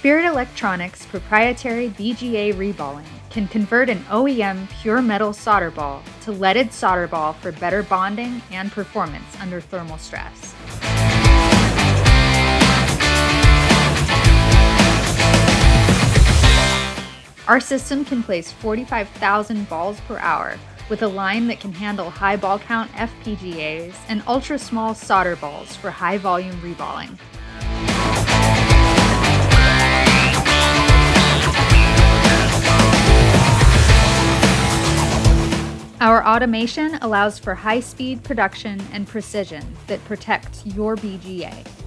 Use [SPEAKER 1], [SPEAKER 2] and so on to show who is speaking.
[SPEAKER 1] Spirit Electronics' proprietary BGA reballing can convert an OEM pure metal solder ball to leaded solder ball for better bonding and performance under thermal stress. Our system can place 45,000 balls per hour with a line that can handle high ball count FPGAs and ultra-small solder balls for high-volume reballing. Our automation allows for high-speed production and precision that protects your BGA.